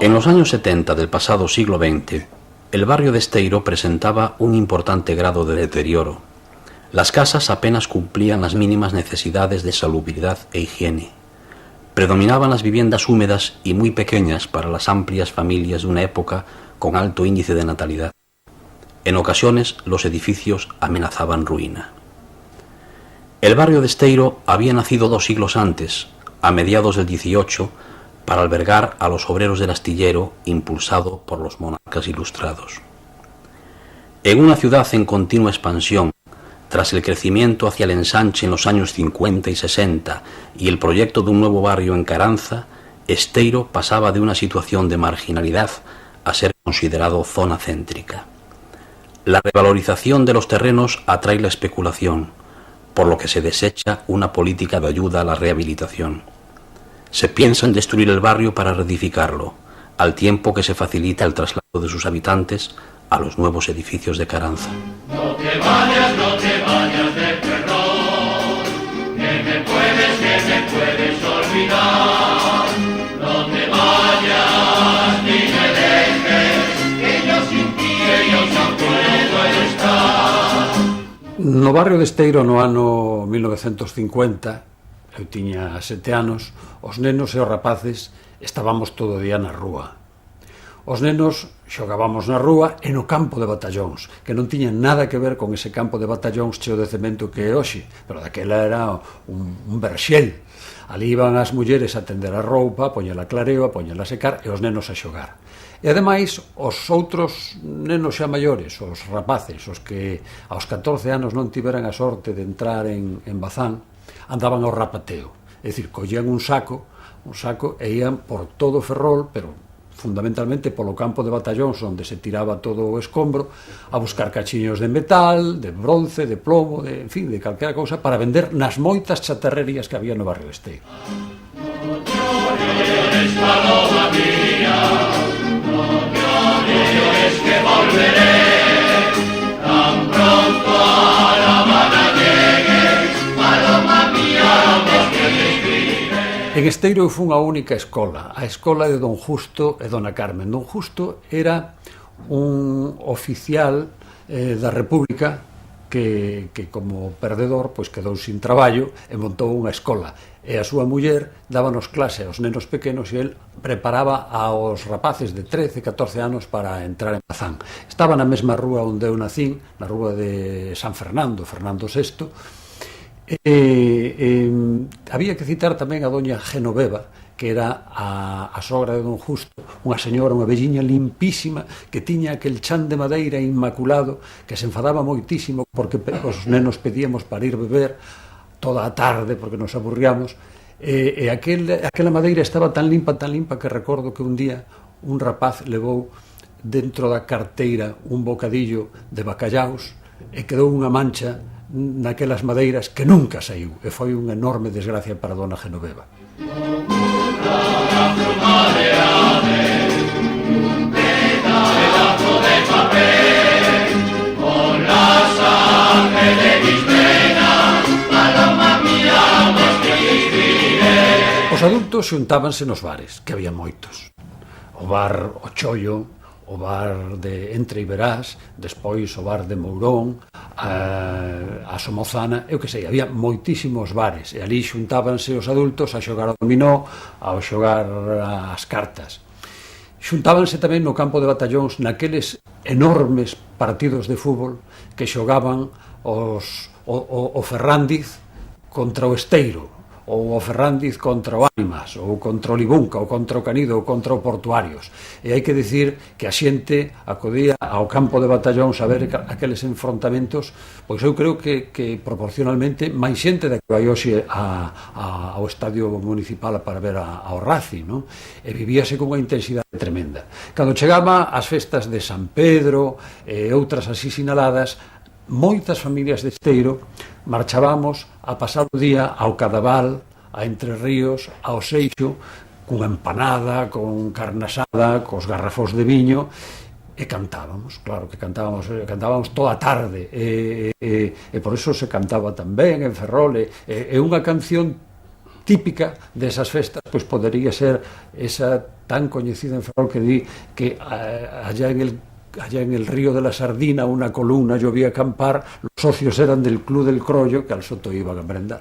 En los años 70 del pasado siglo XX, el barrio de Esteiro presentaba un importante grado de deterioro. Las casas apenas cumplían las mínimas necesidades de salubridad e higiene. Predominaban las viviendas húmedas y muy pequeñas para las amplias familias de una época con alto índice de natalidad. En ocasiones, los edificios amenazaban ruina. El barrio de Esteiro había nacido 2 siglos antes, a mediados del XVIII, para albergar a los obreros del astillero impulsado por los monarcas ilustrados. En una ciudad en continua expansión, tras el crecimiento hacia el ensanche en los años 50 y 60 y el proyecto de un nuevo barrio en Caranza, Esteiro pasaba de una situación de marginalidad a ser considerado zona céntrica. La revalorización de los terrenos atrae la especulación, por lo que se desecha una política de ayuda a la rehabilitación. Se piensa en destruir el barrio para reedificarlo, al tiempo que se facilita el traslado de sus habitantes a los nuevos edificios de Caranza. No te vayas de perdón, que me puedes olvidar. No te vayas ni me dejes, que yo sin ti no puedo estar. No barrio de Esteiro, no ano 1950, eu tiña 7 anos, os nenos e os rapaces estábamos todo o día na rúa. Os nenos xogábamos na rúa e no campo de batallóns, que non tiñan nada que ver con ese campo de batallóns cheo de cemento que é hoxe, pero daquela era un verxel. Ali iban as mulleres a tender a roupa, a poñela a clareo, a poñela a secar e os nenos a xogar. E ademais, os outros nenos xa maiores, os rapaces, os que aos 14 anos non tiveran a sorte de entrar en Bazán, andaban ao rapateo, é dicir, collían un saco e ian por todo o Ferrol, pero fundamentalmente polo campo de batallóns onde se tiraba todo o escombro, a buscar cachiños de metal, de bronce, de plomo, en fin, de calquera cousa, para vender nas moitas chatarrerías que había no barrio de Esteiro. No llores, paloma mía, no llores que volveré, tan pronto a La Habana llegue, paloma mía, porque te escribiré. En Esteiro fun a única escola, a escola de Don Justo e Dona Carmen. Don Justo era un oficial da República que como perdedor pois quedou sin traballo e montou unha escola. E a súa muller dábanos clase aos nenos pequenos e el preparaba aos rapaces de 13, 14 anos para entrar en Bazán. Estaba na mesma rúa onde eu nacín, na rúa de San Fernando, Fernando VI. Había que citar tamén a doña Genoveva, que era a sogra de Don Justo, unha señora, unha velliña limpísima, que tiña aquel chan de madeira inmaculado, que se enfadaba moitísimo porque os nenos pedíamos para ir beber toda a tarde, porque nos aburríamos, e aquela madeira estaba tan limpa, que recordo que un día un rapaz levou dentro da carteira un bocadillo de bacallaos e quedou unha mancha naquelas madeiras que nunca saiu, e foi unha enorme desgracia para dona Genoveva. Os adultos xuntábanse nos bares, que había moitos. O bar O Chollo, o bar de Entre e Verás, despois o bar de Mourón, a Somozana, eu que sei, había moitísimos bares, e ali xuntábanse os adultos a xogar ao dominó, a xogar as cartas. Xuntábanse tamén no campo de batallóns naqueles enormes partidos de fútbol que xogaban o Ferrandiz contra o Esteiro, ou o Ferrandiz contra o Ánimas, ou contra o Libunca, ou contra o Canido, ou contra o Portuarios. E hai que dicir que a xente acudía ao campo de batallóns a ver aqueles enfrontamentos, pois eu creo que proporcionalmente máis xente da que vai hoxe ao estadio municipal para ver ao Racing, non? E vivíase con unha intensidade tremenda. Cando chegaba as festas de San Pedro e outras así sinaladas, moitas familias de Esteiro marchábamos a pasar o día ao Cadaval, a Entre Ríos, ao Seixo, cunha empanada, con carne asada, cos garrafós de viño, e cantábamos, claro que cantábamos toda a tarde, e por eso se cantaba tamén en Ferrol, é unha canción típica desas festas, pois podería ser esa tan coñecida en Ferrol que di que allá en el río de la Sardina una columna llovía acampar, los socios eran del Club del Crollo que al Soto iban a merendar.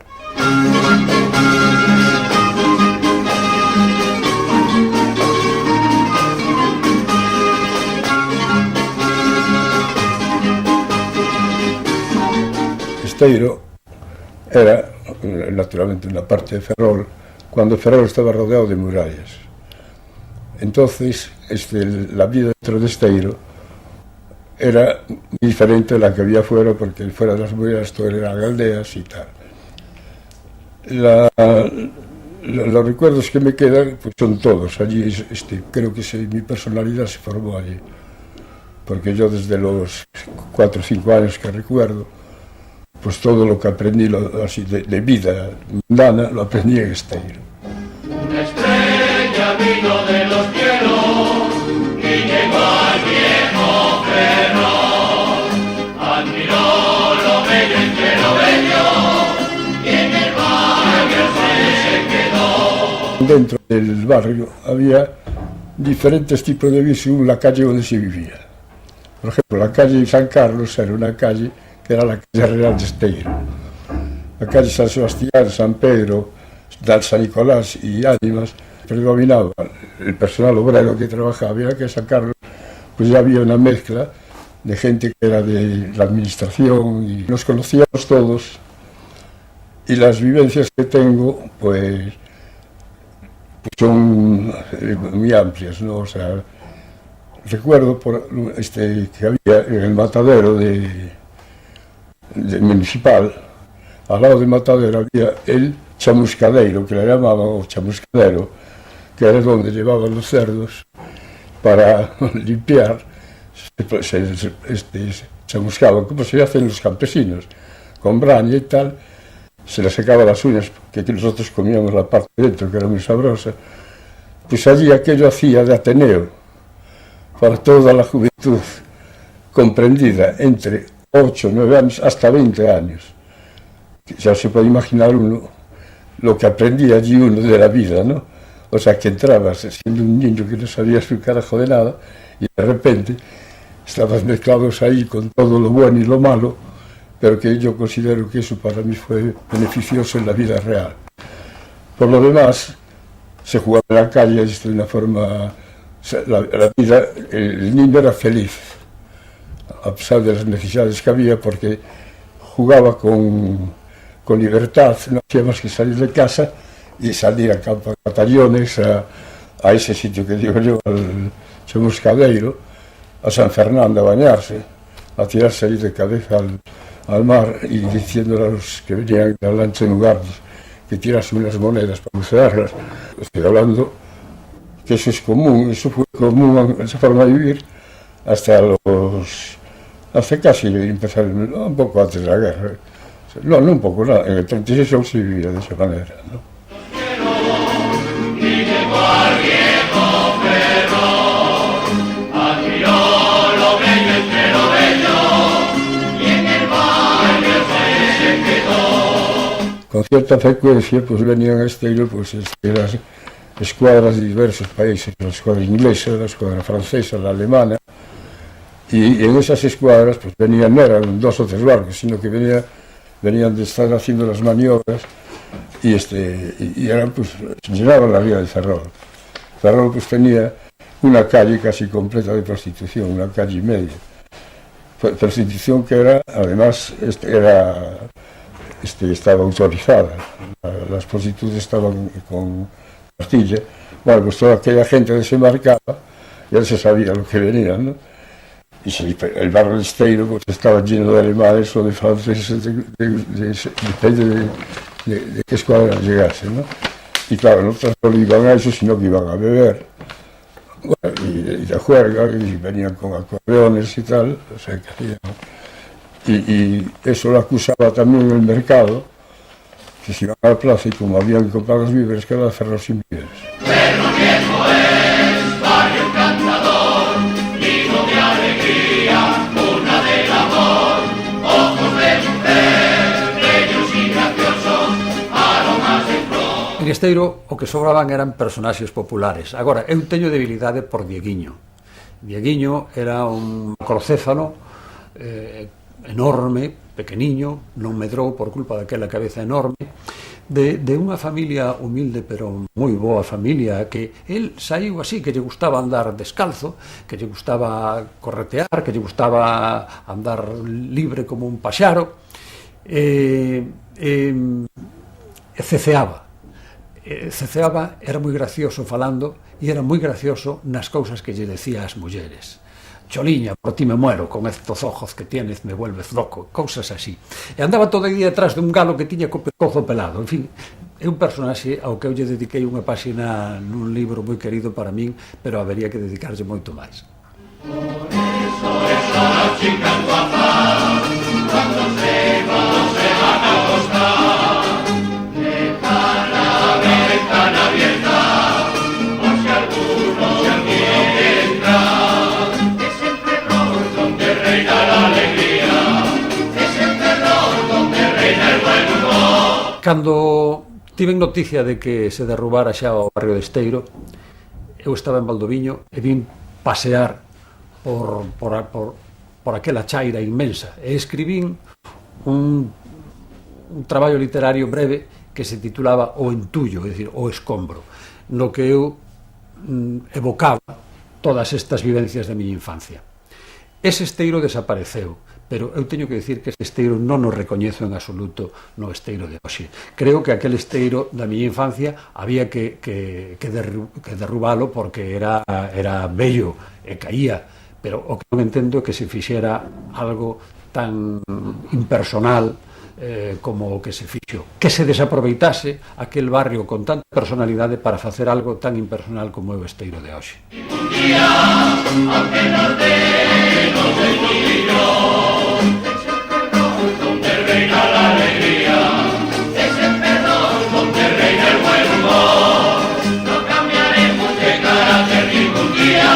Esteiro era naturalmente una parte de Ferrol cuando Ferrol estaba rodeado de murallas. Entonces la vida dentro de Esteiro era diferente a la que había fuera, porque fuera de las murallas todo eran aldeas y tal. Los recuerdos que me quedan pues son todos allí. Creo que mi personalidad se formó allí, porque yo desde los 4 o 5 años que recuerdo, pues todo lo que aprendí así de vida mundana lo aprendí en Esteiro. Una estrella vino de los cielos y llegó al viejo Ferrol. Admiró lo bello entre lo bello y en el barrio se quedó. Dentro del barrio había diferentes tipos de vida según la calle donde se vivía. Por ejemplo, la calle San Carlos era una calle que era la calle real de Esteiro. La calle San Sebastián, San Pedro, San Nicolás y Ánimas, predominaba el personal obrero que trabajaba. Y que en San Carlos pues ya había una mezcla de gente que era de la administración y nos conocíamos todos. Y las vivencias que tengo pues son muy amplias, ¿no? O sea, recuerdo que había en el matadero municipal, al lado del matadero había el chamuscadeiro, que le llamaban, o chamuscadero, que era donde llevaban los cerdos para limpiar. Se chamuscaban, como se hacen los campesinos, con braña y tal. Se les secaba las uñas, que aquí nosotros comíamos la parte de dentro, que era muy sabrosa. Pues allí aquello hacía de ateneo para toda la juventud, comprendida entre 8, 9 años hasta 20 años. Ya se puede imaginar uno lo que aprendía allí uno de la vida, ¿no? O sea, que entrabas siendo un niño que no sabías un carajo de nada y de repente estabas mezclados ahí con todo lo bueno y lo malo, pero que yo considero que eso para mí fue beneficioso en la vida real. Por lo demás, se jugaba en la calle de una forma... La vida, el niño era feliz, a pesar de las necesidades que había, porque jugaba con libertad, no hacía más que salir de casa y salir a campo de batallones, a ese sitio que digo yo, al Chamuscadeiro, a San Fernando a bañarse, a tirarse ahí de cabeza al mar y diciéndole a los que venían de la lancha en lugar que tirasen unas monedas para bucearlas. Estoy hablando que eso es común, eso fue común, esa forma de vivir, hasta casi empezar, un poco antes de la guerra. No un poco, no, en el 36 aún se vivía de esa manera, ¿no? Y llegó al viejo Ferrol, admiró lo bello entre lo bello y en el barrio se quedó. Con cierta frecuencia pues venían a Esteiro pues, las escuadras de diversos países, la escuadra inglesa, la escuadra francesa, la alemana, y en esas escuadras pues venían, no eran 2 o 3 barcos, sino que venían de estar haciendo las maniobras y eran, pues, llenaban la vía de Ferrol. Ferrol pues tenía una calle casi completa de prostitución, una calle y media. Prostitución que era, además, estaba autorizada. Las prostitutas estaban con pastilla. Bueno, pues toda aquella gente desembarcaba, ya se sabía lo que venía, ¿no? Y si el barrio de Esteiro pues, estaba lleno de alemanes o de franceses, depende de qué escuadra llegase, ¿no? Y claro, no solo iban a eso, sino que iban a beber, bueno, y de juerga, y venían con acordeones y tal, o sea, que hacían. Y eso lo acusaba también el mercado, que se iban a la plaza y como habían que comprar los víveres, que era Ferrol sin víveres. Ferrol viejo es barrio encantador, lleno de alegría, cuna del amor, ojos de mujer, bellos y graciosos, aromas de flor. En Esteiro o que sobraban eran personaxes populares. Agora, eu teño debilidade por Dieguiño. Dieguiño era un macrocéfalo enorme, pequeniño, non medrou por culpa daquela cabeza enorme, de unha familia humilde pero moi boa familia, que el saiu así, que lle gustaba andar descalzo, que lle gustaba corretear, que lle gustaba andar libre como un paxaro, ceceaba, era moi gracioso falando e era moi gracioso nas cousas que lle decía ás mulleres. Choliña, por ti me muero, con estos ojos que tienes me vuelves loco, cousas así. E andaba todo o día detrás dun galo que tiña co pescozo pelado. En fin, é un personaxe ao que eu lle dediquei unha páxina nun libro moi querido para min, pero habería que dedicarlle moito máis. Por eso esas chicas guapas, cuando se van a acostar, dejan la ventana abierta, por si alguno entra. Es el terror donde reina la alegría, es el terror donde reina el buen humor. Cando tiven noticia de que se derrubara xa o barrio de Esteiro, eu estaba en Valdoviño e vin pasear por aquela chaira inmensa e escribín un traballo literario breve que se titulaba O Entullo, é dicir, o escombro, no que eu evocaba todas estas vivencias da miña infancia. Ese Esteiro desapareceu, pero eu teño que dicir que ese Esteiro non o recoñezo en absoluto no Esteiro de hoxe. Creo que aquel Esteiro da miña infancia había que derrubalo porque era bello e caía, pero o que non entendo é que se fixera algo tan impersonal como o que se fixo, que se desaproveitase aquel barrio con tanta personalidade para facer algo tan impersonal como é o Esteiro de hoxe. Un día, aunque nos demos el tuyo, es el terror donde reina la alegría, es el terror donde reina el buen humor. No cambiaremos de carácter ningún día,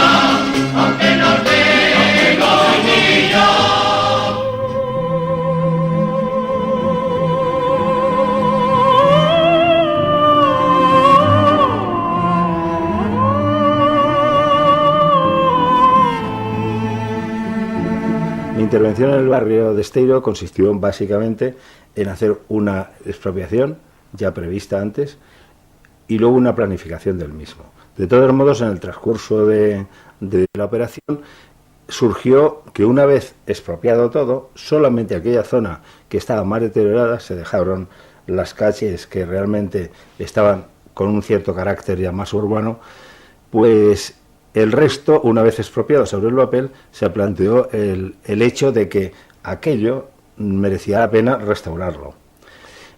aunque nos demos el niño. Mi intervención en el barrio de Esteiro consistió básicamente en hacer una expropiación ya prevista antes y luego una planificación del mismo. De todos modos, en el transcurso de la operación surgió que una vez expropiado todo, solamente aquella zona que estaba más deteriorada se dejaron las calles que realmente estaban con un cierto carácter ya más urbano, pues el resto, una vez expropiado sobre el papel, se planteó el hecho de que aquello merecía la pena restaurarlo.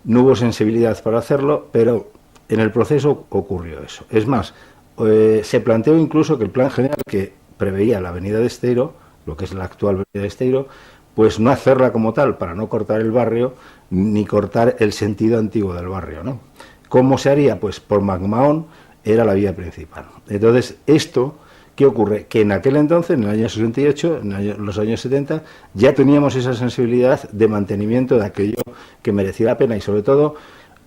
No hubo sensibilidad para hacerlo, pero en el proceso ocurrió eso. Es más, se planteó incluso que el plan general que preveía la avenida de Esteiro, lo que es la actual avenida de Esteiro, pues no hacerla como tal para no cortar el barrio ni cortar el sentido antiguo del barrio, ¿no? ¿Cómo se haría? Pues por Magmaón era la vía principal. Entonces, esto, ¿qué ocurre? Que en aquel entonces, en el año 68, en los años 70, ya teníamos esa sensibilidad de mantenimiento de aquello que merecía la pena y sobre todo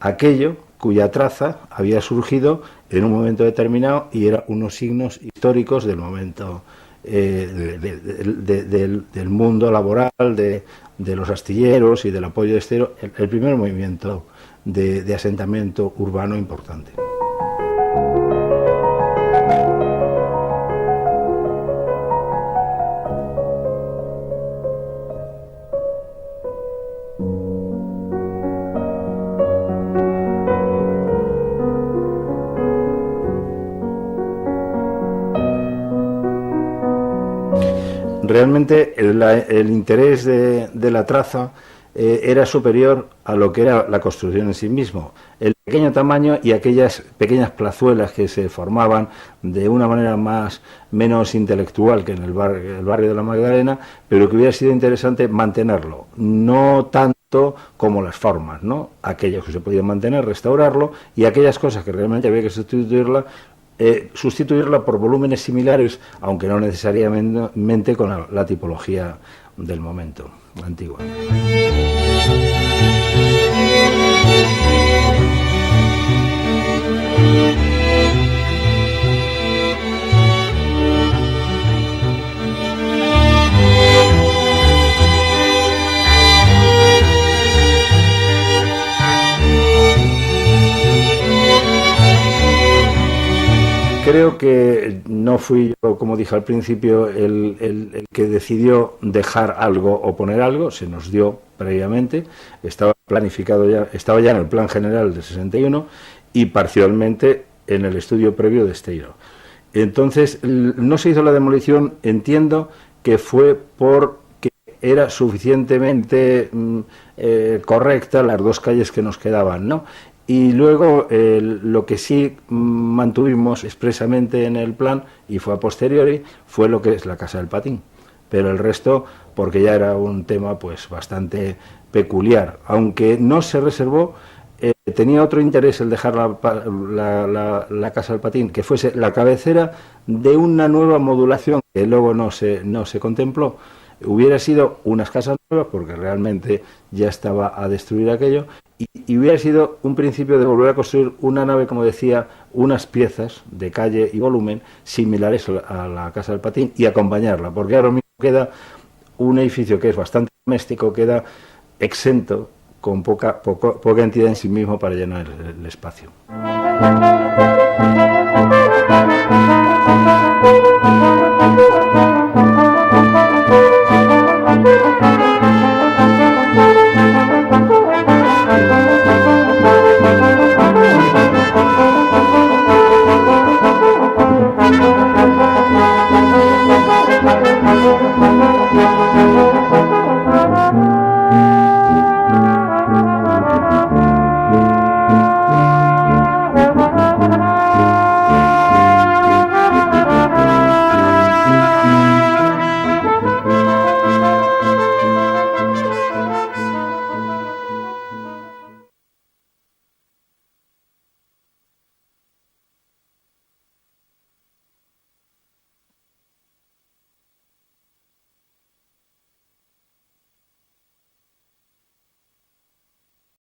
aquello cuya traza había surgido en un momento determinado y eran unos signos históricos del momento del mundo laboral, de los astilleros y del apoyo de Esteiro, el primer movimiento de asentamiento urbano importante. Realmente el interés de la traza era superior a lo que era la construcción en sí mismo. El pequeño tamaño y aquellas pequeñas plazuelas que se formaban de una manera menos intelectual que en el barrio de la Magdalena, pero que hubiera sido interesante mantenerlo, no tanto como las formas, ¿no? Aquellas que se podían mantener, restaurarlo, y aquellas cosas que realmente había que sustituirla por volúmenes similares, aunque no necesariamente con la tipología del momento antigua. creo que no fui yo, como dije al principio, el que decidió dejar algo o poner algo, se nos dio previamente, estaba planificado ya, estaba ya en el plan general del 61 y parcialmente en el estudio previo de Esteiro. Entonces, no se hizo la demolición, entiendo que fue porque era suficientemente correcta las dos calles que nos quedaban, ¿no? Y luego lo que sí mantuvimos expresamente en el plan, y fue a posteriori, fue lo que es la Casa del Patín. Pero el resto, porque ya era un tema pues bastante peculiar, aunque no se reservó, tenía otro interés el dejar la Casa del Patín, que fuese la cabecera de una nueva modulación que luego no se contempló. Hubiera sido unas casas nuevas, porque realmente ya estaba a destruir aquello, y hubiera sido un principio de volver a construir una nave, como decía, unas piezas de calle y volumen similares a la Casa del Patín y acompañarla, porque ahora mismo queda un edificio que es bastante doméstico, queda exento, con poca entidad en sí mismo para llenar el espacio.